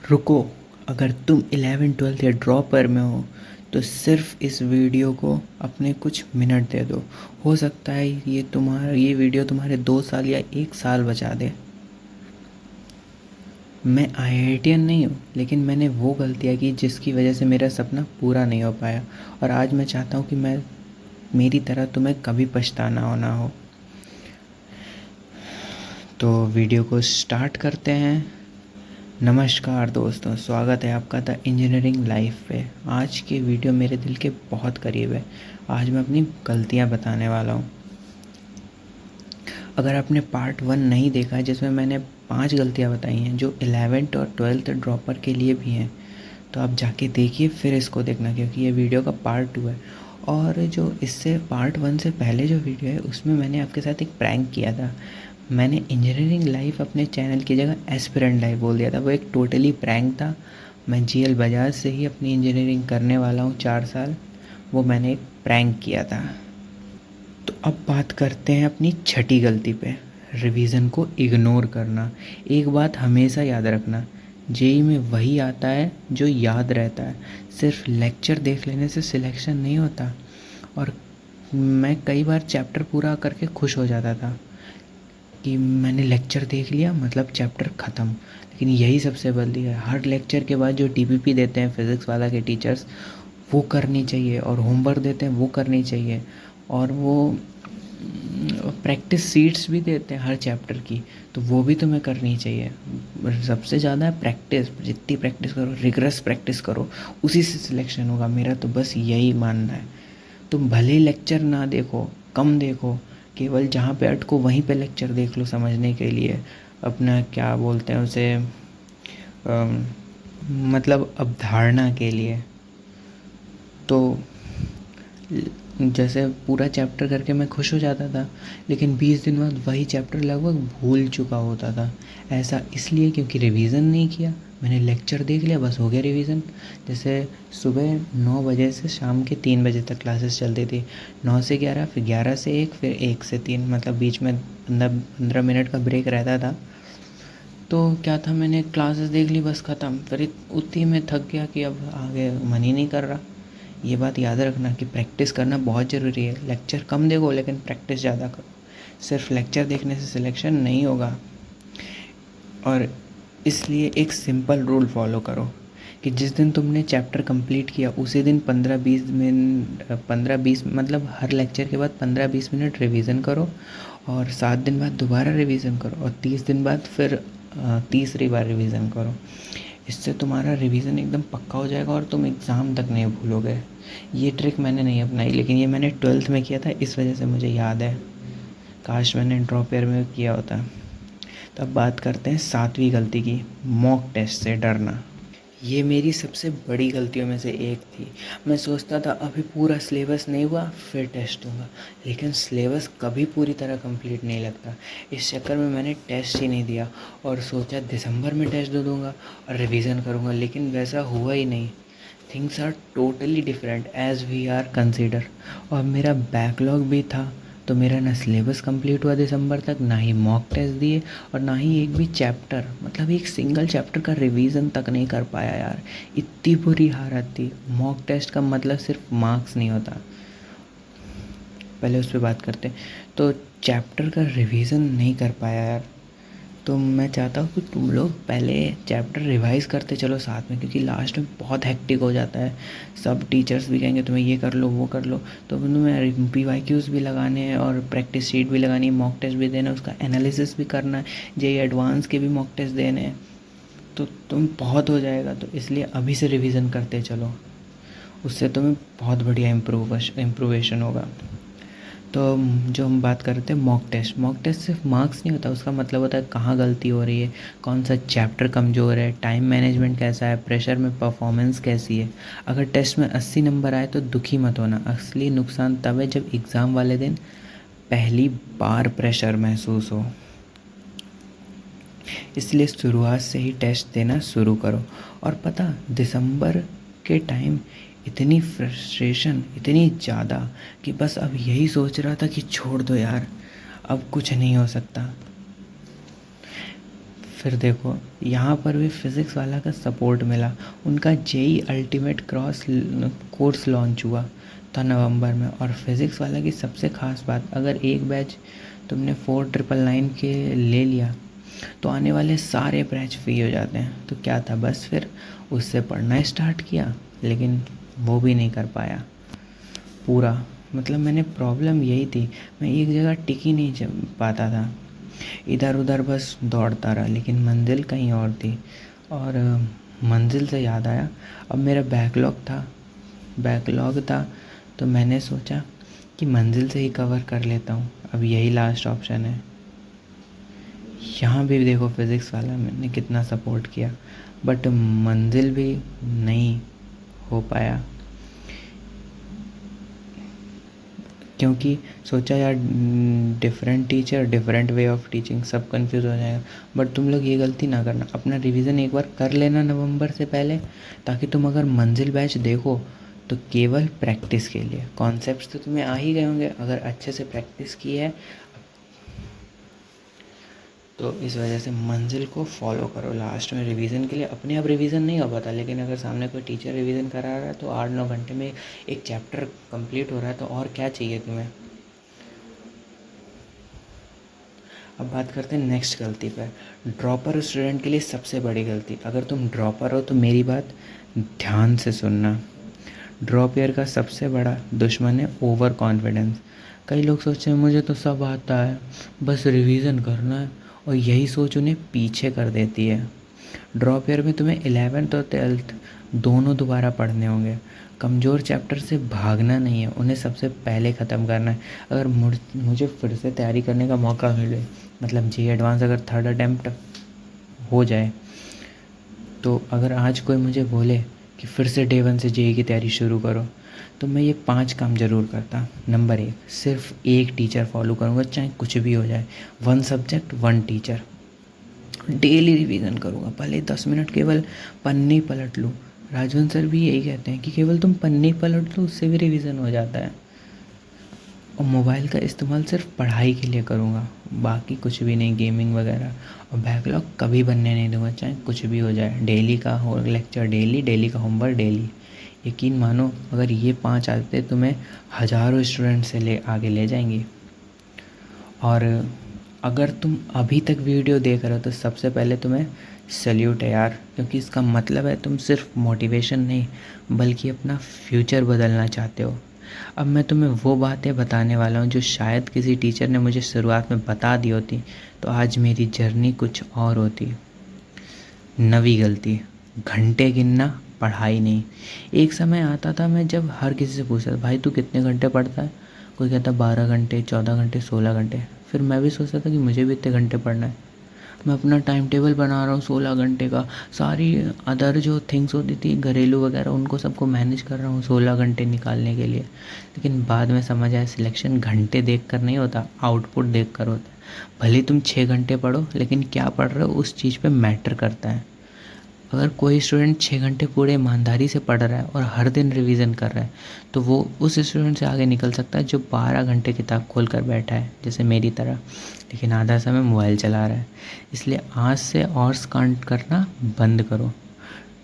रुको, अगर तुम 11वीं 12वीं या ड्रॉपर में हो तो सिर्फ इस वीडियो को अपने कुछ मिनट दे दो। हो सकता है ये वीडियो तुम्हारे 2 साल या 1 साल बचा दे। मैं आईआईटियन नहीं हूँ, लेकिन मैंने वो गलतियाँ की जिसकी वजह से मेरा सपना पूरा नहीं हो पाया। और आज मैं चाहता हूँ कि मेरी तरह तुम्हें कभी पछताना ना हो। तो वीडियो को स्टार्ट करते हैं। नमस्कार दोस्तों, स्वागत है आपका द इंजीनियरिंग लाइफ पे। आज की वीडियो मेरे दिल के बहुत करीब है। आज मैं अपनी गलतियां बताने वाला हूँ। अगर आपने पार्ट 1 नहीं देखा है, जिसमें मैंने 5 गलतियां बताई हैं जो 11th और 12th ड्रॉपर के लिए भी हैं, तो आप जाके देखिए फिर इसको देखना, क्योंकि ये वीडियो का पार्ट 2 है। और जो इससे पार्ट 1 से पहले जो वीडियो है उसमें मैंने आपके साथ एक प्रैंक किया था। मैंने इंजीनियरिंग लाइफ अपने चैनल की जगह एस्पिरेंट लाइफ बोल दिया था। वो एक टोटली प्रैंक था। मैं जीएल बजाज से ही अपनी इंजीनियरिंग करने वाला हूँ 4 साल। वो मैंने एक प्रैंक किया था। तो अब बात करते हैं अपनी छठी गलती पे, रिवीजन को इग्नोर करना। एक बात हमेशा याद रखना, जेई में वही आता है जो याद रहता है। सिर्फ लेक्चर देख लेने से सिलेक्शन नहीं होता। और मैं कई बार चैप्टर पूरा करके खुश हो जाता था कि मैंने लेक्चर देख लिया, मतलब चैप्टर ख़त्म। लेकिन यही सबसे गलती है। हर लेक्चर के बाद जो टीपीपी देते हैं फिज़िक्स वाला के टीचर्स, वो करनी चाहिए। और होमवर्क देते हैं वो करनी चाहिए। और वो प्रैक्टिस सीट्स भी देते हैं हर चैप्टर की, तो वो भी तुम्हें करनी चाहिए। सबसे ज़्यादा प्रैक्टिस, जितनी प्रैक्टिस करो, रिगरस प्रैक्टिस करो, उसी से सिलेक्शन होगा। मेरा तो बस यही मानना है। तुम भले लेक्चर ना देखो, कम देखो, केवल जहाँ पे अटको वहीं पे लेक्चर देख लो समझने के लिए। अपना क्या बोलते हैं उसे, मतलब अवधारणा के लिए। तो जैसे पूरा चैप्टर करके मैं खुश हो जाता था, लेकिन 20 दिन बाद वही चैप्टर लगभग भूल चुका होता था। ऐसा इसलिए क्योंकि रिवीजन नहीं किया। मैंने लेक्चर देख लिया, बस हो गया रिवीजन। जैसे सुबह 9 बजे से शाम के 3 बजे तक क्लासेस चलती थी। 9 से 11, फिर 11 से 1, फिर 1 से 3, मतलब बीच में 15 मिनट का ब्रेक रहता था। तो क्या था, मैंने क्लासेस देख ली, बस ख़त्म। फिर उतनी में थक गया कि अब आगे मन ही नहीं कर रहा। ये बात याद रखना कि प्रैक्टिस करना बहुत ज़रूरी है। लेक्चर कम देखो, लेकिन प्रैक्टिस ज़्यादा करो। सिर्फ लेक्चर देखने से सिलेक्शन नहीं होगा। और इसलिए एक सिंपल रूल फॉलो करो कि जिस दिन तुमने चैप्टर कंप्लीट किया उसी दिन 15-20 मतलब हर लेक्चर के बाद 15-20 मिनट रिवीजन करो। और 7 दिन बाद दोबारा रिवीजन करो। और 30 दिन बाद फिर तीसरी बार रिवीजन करो। इससे तुम्हारा रिवीजन एकदम पक्का हो जाएगा और तुम एग्ज़ाम तक नहीं भूलोगे। ये ट्रिक मैंने नहीं अपनाई, लेकिन ये मैंने 12th में किया था, इस वजह से मुझे याद है। काश मैंने ड्रॉप ईयर में किया होता। तो अब बात करते हैं 7वीं गलती की, मॉक टेस्ट से डरना। ये मेरी सबसे बड़ी गलतियों में से एक थी। मैं सोचता था अभी पूरा सिलेबस नहीं हुआ फिर टेस्ट दूंगा, लेकिन सिलेबस कभी पूरी तरह कंप्लीट नहीं लगता। इस चक्कर में मैंने टेस्ट ही नहीं दिया और सोचा दिसंबर में टेस्ट दे दूंगा और रिवीजन करूंगा, लेकिन वैसा हुआ ही नहीं। Things are totally different as we are consider. और मेरा बैकलॉग भी था, तो मेरा ना सिलेबस कंप्लीट हुआ दिसंबर तक, ना ही मॉक टेस्ट दिए, और ना ही एक भी चैप्टर, मतलब एक सिंगल चैप्टर का रिवीजन तक नहीं कर पाया यार। इतनी बुरी हालत थी। मॉक टेस्ट का मतलब सिर्फ मार्क्स नहीं होता। पहले उस पर बात करते हैं। तो चैप्टर का रिवीजन नहीं कर पाया यार। तो मैं चाहता हूँ कि तुम लोग पहले चैप्टर रिवाइज़ करते चलो साथ में, क्योंकि लास्ट में बहुत हेक्टिक हो जाता है। सब टीचर्स भी कहेंगे तुम्हें ये कर लो वो कर लो, तो तुम्हें PYQs भी लगाने हैं और प्रैक्टिस शीट भी लगानी है, मॉक टेस्ट भी देना है, उसका एनालिसिस भी करना है, जेई एडवांस के भी मॉक टेस्ट देने हैं। तो तुम बहुत हो जाएगा, तो इसलिए अभी से रिविज़न करते चलो। उससे तुम्हें बहुत बढ़िया इम्प्रूवेशन होगा। तो जो हम बात कर रहे थे मॉक टेस्ट सिर्फ मार्क्स नहीं होता, उसका मतलब होता है कहाँ गलती हो रही है, कौन सा चैप्टर कमज़ोर है, टाइम मैनेजमेंट कैसा है, प्रेशर में परफॉर्मेंस कैसी है। अगर टेस्ट में 80 नंबर आए तो दुखी मत होना। असली नुकसान तब है जब एग्ज़ाम वाले दिन पहली बार प्रेशर महसूस हो। इसलिए शुरुआत से ही टेस्ट देना शुरू करो। और पता, दिसंबर के टाइम इतनी फ्रस्ट्रेशन, इतनी ज़्यादा कि बस अब यही सोच रहा था कि छोड़ दो यार, अब कुछ नहीं हो सकता। फिर देखो यहाँ पर भी फिज़िक्स वाला का सपोर्ट मिला। उनका JEE ultimate crash course launch हुआ था नवंबर में। और फिज़िक्स वाला की सबसे ख़ास बात, अगर एक बैच तुमने 4999 के ले लिया तो आने वाले सारे बैच फ्री हो जाते हैं। तो क्या था, बस फिर उससे पढ़ना स्टार्ट किया, लेकिन वो भी नहीं कर पाया पूरा। मतलब मैंने प्रॉब्लम यही थी, मैं एक जगह टिक ही नहीं पाता था, इधर उधर बस दौड़ता रहा, लेकिन मंजिल कहीं और थी। और मंजिल से याद आया, अब मेरा बैकलॉग था तो मैंने सोचा कि मंजिल से ही कवर कर लेता हूँ, अब यही लास्ट ऑप्शन है। यहाँ भी देखो फिज़िक्स वाला मैंने कितना सपोर्ट किया, बट मंजिल भी नहीं हो पाया, क्योंकि सोचा यार different teacher different way of teaching, सब कंफ्यूज हो जाएगा। बट तुम लोग ये गलती ना करना, अपना रिवीजन एक बार कर लेना नवंबर से पहले, ताकि तुम अगर मंजिल बैच देखो तो केवल प्रैक्टिस के लिए। कॉन्सेप्ट्स तो तुम्हें आ ही गए होंगे अगर अच्छे से प्रैक्टिस की है, तो इस वजह से मंजिल को फॉलो करो लास्ट में रिवीजन के लिए। अपने आप रिवीजन नहीं हो पाता, लेकिन अगर सामने कोई टीचर रिवीजन करा रहा है तो 8-9 घंटे में एक चैप्टर कंप्लीट हो रहा है, तो और क्या चाहिए तुम्हें। अब बात करते हैं नेक्स्ट गलती पर, ड्रॉपर स्टूडेंट के लिए सबसे बड़ी गलती। अगर तुम ड्रॉपर हो तो मेरी बात ध्यान से सुनना। ड्रॉप ईयर का सबसे बड़ा दुश्मन है ओवर कॉन्फिडेंस। कई लोग सोचते हैं मुझे तो सब आता है, बस रिवीजन करना है, और यही सोच उन्हें पीछे कर देती है। ड्रॉप ईयर में तुम्हें 11th और 12th दोनों दोबारा पढ़ने होंगे। कमज़ोर चैप्टर से भागना नहीं है, उन्हें सबसे पहले ख़त्म करना है। अगर मुझे फिर से तैयारी करने का मौका मिले, मतलब जी एडवांस अगर 3rd अटैम्प्ट हो जाए, तो अगर आज कोई मुझे बोले कि फिर से डे 1 से जेई की तैयारी शुरू करो, तो मैं ये 5 काम ज़रूर करता। नंबर 1, सिर्फ एक टीचर फॉलो करूँगा, चाहे कुछ भी हो जाए। 1 सब्जेक्ट 1 टीचर। डेली रिवीजन करूँगा, भले 10 मिनट केवल पन्ने पलट लूँ। राजवंत सर भी यही कहते हैं कि केवल तुम पन्ने पलट लो, उससे भी रिवीजन हो जाता है। और मोबाइल का इस्तेमाल सिर्फ पढ़ाई के लिए करूँगा, बाकी कुछ भी नहीं, गेमिंग वगैरह। और बैकलॉग कभी बनने नहीं दूँगा, चाहे कुछ भी हो जाए। डेली का हो लेक्चर डेली, डेली का होमवर्क डेली। यकीन मानो, अगर ये 5 आदतें तुम्हें हज़ारों स्टूडेंट से आगे ले जाएंगी। और अगर तुम अभी तक वीडियो देख रहे हो तो सबसे पहले तुम्हें सैल्यूट है यार, क्योंकि इसका मतलब है तुम सिर्फ मोटिवेशन नहीं बल्कि अपना फ्यूचर बदलना चाहते हो। अब मैं तुम्हें वो बातें बताने वाला हूँ जो शायद किसी टीचर ने मुझे शुरुआत में बता दी होती तो आज मेरी जर्नी कुछ और होती। 9वीं गलती, घंटे गिनना, पढ़ाई नहीं। एक समय आता था मैं जब हर किसी से पूछता था, भाई तू कितने घंटे पढ़ता है? कोई कहता 12 घंटे, 14 घंटे, 16 घंटे। फिर मैं भी सोचता था कि मुझे भी इतने घंटे पढ़ना है। मैं अपना टाइम टेबल बना रहा हूँ 16 घंटे का, सारी अदर जो थिंग्स होती थी घरेलू वगैरह उनको सबको मैनेज कर रहा हूँ 16 घंटे निकालने के लिए। लेकिन बाद में समझ आया सिलेक्शन घंटे देख कर नहीं होता, आउटपुट देख कर होता है। भले ही तुम 6 घंटे पढ़ो, लेकिन क्या पढ़ रहे हो उस चीज़ पे मैटर करता है। अगर कोई स्टूडेंट 6 घंटे पूरे ईमानदारी से पढ़ रहा है और हर दिन रिवीजन कर रहा है, तो वो उस स्टूडेंट से आगे निकल सकता है जो 12 घंटे किताब खोल कर बैठा है जैसे मेरी तरह, लेकिन आधा समय मोबाइल चला रहा है। इसलिए आज से आवर्स काउंट करना बंद करो,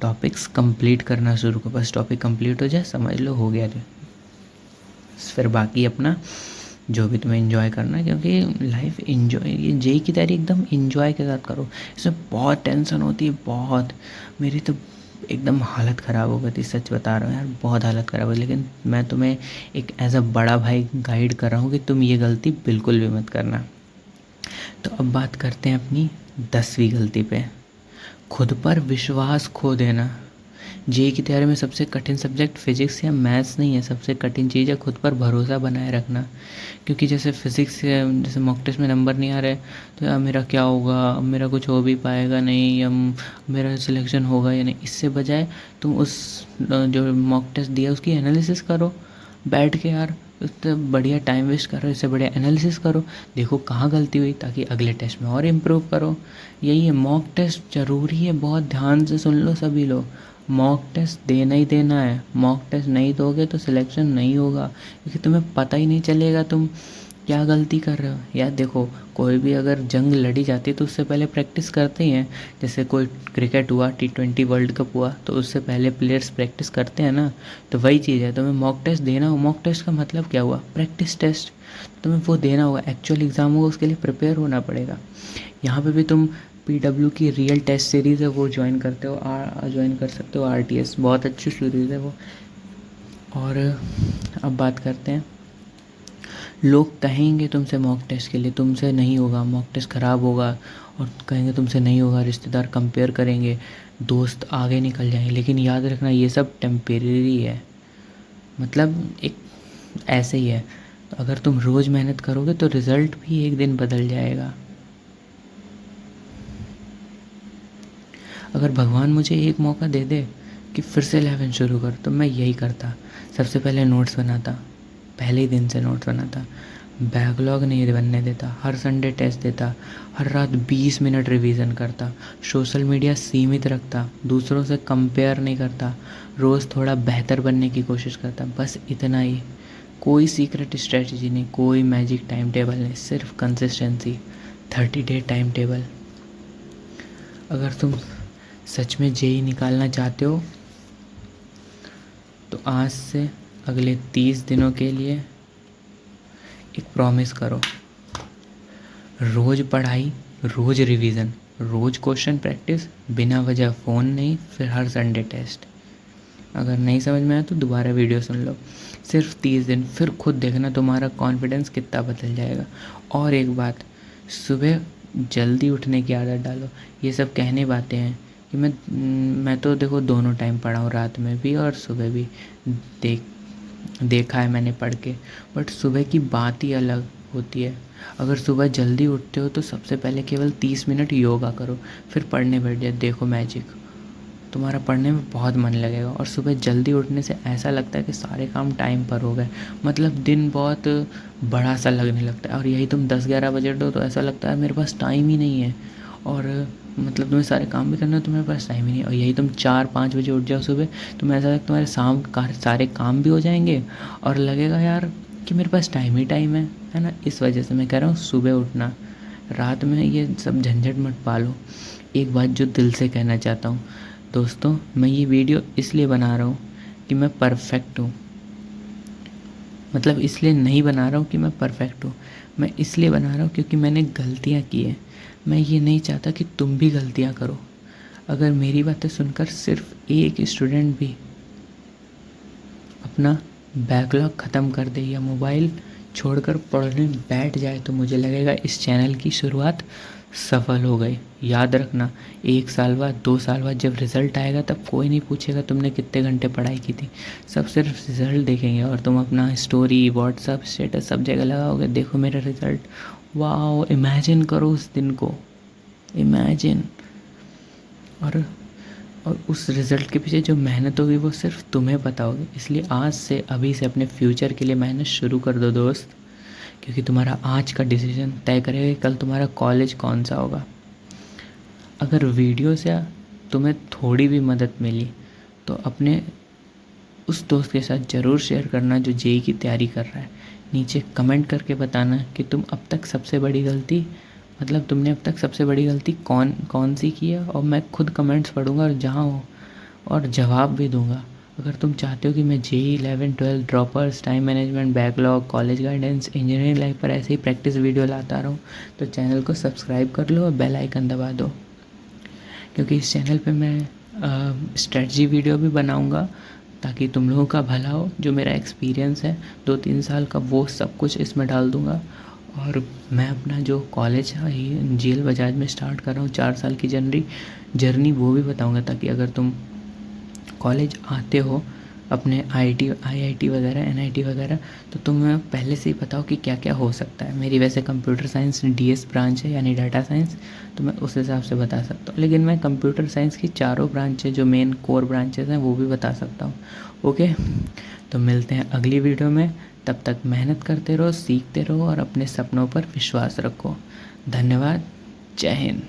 टॉपिक्स कंप्लीट करना शुरू करो। बस टॉपिक कंप्लीट हो जाए, समझ लो हो गया जो, फिर बाकी अपना जो भी तुम्हें इन्जॉय करना है, क्योंकि लाइफ इन्जॉय, ये जेई की तैयारी एकदम इन्जॉय के साथ करो। इसमें बहुत टेंशन होती है, बहुत। मेरी तो एकदम हालत ख़राब हो गई थी, सच बता रहा हूँ यार, बहुत हालत ख़राब हुई। लेकिन मैं तुम्हें एक एज अ बड़ा भाई गाइड कर रहा हूँ कि तुम ये गलती बिल्कुल भी मत करना। तो अब बात करते हैं अपनी 10वीं गलती पे, खुद पर विश्वास खो देना। जेई की तैयारी में सबसे कठिन सब्जेक्ट फिज़िक्स या मैथ्स नहीं है, सबसे कठिन चीज़ है खुद पर भरोसा बनाए रखना। क्योंकि जैसे फिज़िक्स जैसे मॉक टेस्ट में नंबर नहीं आ रहे तो यार मेरा क्या होगा, अब मेरा कुछ हो भी पाएगा नहीं, या मेरा सिलेक्शन होगा या नहीं। इससे बजाय तुम उस जो मॉक टेस्ट दिया उसकी एनालिसिस करो बैठ के यार, उससे बढ़िया टाइम वेस्ट करो, इससे बढ़िया एनालिसिस करो, देखो कहाँ गलती हुई ताकि अगले टेस्ट में और इम्प्रूव करो। यही है, मॉक टेस्ट ज़रूरी है, बहुत ध्यान से सुन लो सभी लोग। मॉक टेस्ट देना ही देना है, मॉक टेस्ट नहीं दोगे तो सिलेक्शन नहीं होगा, क्योंकि तुम्हें पता ही नहीं चलेगा तुम क्या गलती कर रहे हो यार। देखो कोई भी अगर जंग लड़ी जाती है तो उससे पहले प्रैक्टिस करते ही हैं। जैसे कोई क्रिकेट हुआ, T20 वर्ल्ड कप हुआ, तो उससे पहले प्लेयर्स प्रैक्टिस करते हैं ना। तो वही चीज़ है, तुम्हें मॉक टेस्ट देना हो। मॉक टेस्ट का मतलब क्या हुआ? Practice test. तुम्हें वो देना होगा, एक्चुअल एग्ज़ाम होगा, उसके लिए प्रिपेयर होना पड़ेगा। यहाँ पे भी तुम PW की रियल टेस्ट सीरीज़ है वो ज्वाइन करते हो, ज्वाइन कर सकते हो। RTS बहुत अच्छी सीरीज़ है वो। और अब बात करते हैं, लोग कहेंगे तुमसे मॉक टेस्ट के लिए, तुमसे नहीं होगा, मॉक टेस्ट ख़राब होगा, और कहेंगे तुमसे नहीं होगा, रिश्तेदार कंपेयर करेंगे, दोस्त आगे निकल जाएंगे। लेकिन याद रखना ये सब टेम्परेरी है, मतलब एक ऐसे ही है। तो अगर तुम रोज़ मेहनत करोगे तो रिज़ल्ट भी एक दिन बदल जाएगा। अगर भगवान मुझे एक मौका दे दे कि फिर से 11 शुरू कर, तो मैं यही करता। सबसे पहले नोट्स बनाता, पहले ही दिन से नोट्स बनाता, बैकलॉग नहीं बनने देता, हर संडे टेस्ट देता, हर रात 20 मिनट रिवीजन करता, सोशल मीडिया सीमित रखता, दूसरों से कंपेयर नहीं करता, रोज़ थोड़ा बेहतर बनने की कोशिश करता। बस इतना ही, कोई सीक्रेट स्ट्रेटजी नहीं, कोई मैजिक टाइम टेबल नहीं, सिर्फ कंसिस्टेंसी। 30 day time table. अगर तुम सच में JEE निकालना चाहते हो तो आज से अगले 30 दिनों के लिए एक प्रॉमिस करो, रोज़ पढ़ाई, रोज़ रिवीजन, रोज़ क्वेश्चन प्रैक्टिस, बिना वजह फ़ोन नहीं, फिर हर संडे टेस्ट। अगर नहीं समझ में आया तो दोबारा वीडियो सुन लो। सिर्फ 30 दिन, फिर खुद देखना तुम्हारा कॉन्फिडेंस कितना बदल जाएगा। और एक बात, सुबह जल्दी उठने की आदत डालो। ये सब कहने बातें हैं कि मैं तो देखो दोनों टाइम पढ़ा हूँ, रात में भी और सुबह भी। देखा है मैंने पढ़ के, बट सुबह की बात ही अलग होती है। अगर सुबह जल्दी उठते हो तो सबसे पहले केवल 30 मिनट योगा करो, फिर पढ़ने बैठ जाए, देखो मैजिक, तुम्हारा पढ़ने में बहुत मन लगेगा। और सुबह जल्दी उठने से ऐसा लगता है कि सारे काम टाइम पर हो गए, मतलब दिन बहुत बड़ा सा लगने लगता है। और यही तुम 10-11 बजे उठो तो ऐसा लगता है मेरे पास टाइम ही नहीं है, और मतलब तुम्हें सारे काम भी करने हो, तुम्हारे पास टाइम ही नहीं है। और यही तुम 4-5 बजे उठ जाओ सुबह, तुम्हें ऐसा लगता है तुम्हारे शाम का सारे काम भी हो जाएंगे, और लगेगा यार कि मेरे पास टाइम ही टाइम है ना। इस वजह से मैं कह रहा हूँ सुबह उठना, रात में ये सब झंझट मत पालो। एक बात जो दिल से कहना चाहता हूँ दोस्तों, मैं ये वीडियो इसलिए बना रहा हूँ कि मैं परफेक्ट हूँ, मतलब इसलिए नहीं बना रहा हूँ कि मैं परफेक्ट हूँ, मैं इसलिए बना रहा हूँ क्योंकि मैंने गलतियाँ की हैं। मैं ये नहीं चाहता कि तुम भी गलतियाँ करो। अगर मेरी बातें सुनकर सिर्फ एक स्टूडेंट भी अपना बैकलॉग ख़त्म कर दे या मोबाइल छोड़कर पढ़ने बैठ जाए तो मुझे लगेगा इस चैनल की शुरुआत सफल हो गई। याद रखना, 1 साल बाद, 2 साल बाद जब रिज़ल्ट आएगा तब कोई नहीं पूछेगा तुमने कितने घंटे पढ़ाई की थी, सब सिर्फ रिज़ल्ट देखेंगे। और तुम अपना स्टोरी, व्हाट्सअप स्टेटस सब जगह लगाओगे, देखो मेरा रिज़ल्ट, वाह, इमेजिन करो उस दिन को, इमेजिन। और उस रिज़ल्ट के पीछे जो मेहनत होगी वो सिर्फ तुम्हें पता होगी। इसलिए आज से, अभी से अपने फ्यूचर के लिए मेहनत शुरू कर दो दोस्त, क्योंकि तुम्हारा आज का डिसीजन तय करेगा कि कल तुम्हारा कॉलेज कौन सा होगा। अगर वीडियो से तुम्हें थोड़ी भी मदद मिली तो अपने उस दोस्त के साथ ज़रूर शेयर करना जो JEE की तैयारी कर रहा है। नीचे कमेंट करके बताना कि तुम अब तक सबसे बड़ी गलती, मतलब तुमने अब तक सबसे बड़ी गलती कौन सी की है। और मैं खुद कमेंट्स पढ़ूंगा और जहाँ हो और जवाब भी दूंगा। अगर तुम चाहते हो कि मैं JEE 11, 12 droppers, time management, backlog, college guidance, engineering life पर ऐसे ही प्रैक्टिस वीडियो लाता रहूँ तो चैनल को सब्सक्राइब कर लो और बेल आइकन दबा दो, क्योंकि इस चैनल पे मैं स्ट्रेटजी वीडियो भी बनाऊँगा ताकि तुम लोगों का भला हो। जो मेरा एक्सपीरियंस है 2-3 साल का वो सब कुछ इसमें डाल दूँगा। और मैं अपना जो कॉलेज है GL बजाज में स्टार्ट कर रहा हूँ 4 साल की जर्नी वो भी बताऊँगा, ताकि अगर तुम कॉलेज आते हो अपने IIT वगैरह, NIT वगैरह, तो तुम्हें पहले से ही बताओ कि क्या क्या हो सकता है। मेरी वैसे कंप्यूटर साइंस DS ब्रांच है, यानी डाटा साइंस, तो मैं उस हिसाब से बता सकता हूँ। लेकिन मैं कंप्यूटर साइंस की चारों ब्रांचें जो मेन कोर ब्रांचेस हैं वो भी बता सकता हूँ। ओके, तो मिलते हैं अगली वीडियो में। तब तक मेहनत करते रहो, सीखते रहो और अपने सपनों पर विश्वास रखो। धन्यवाद। जय हिंद।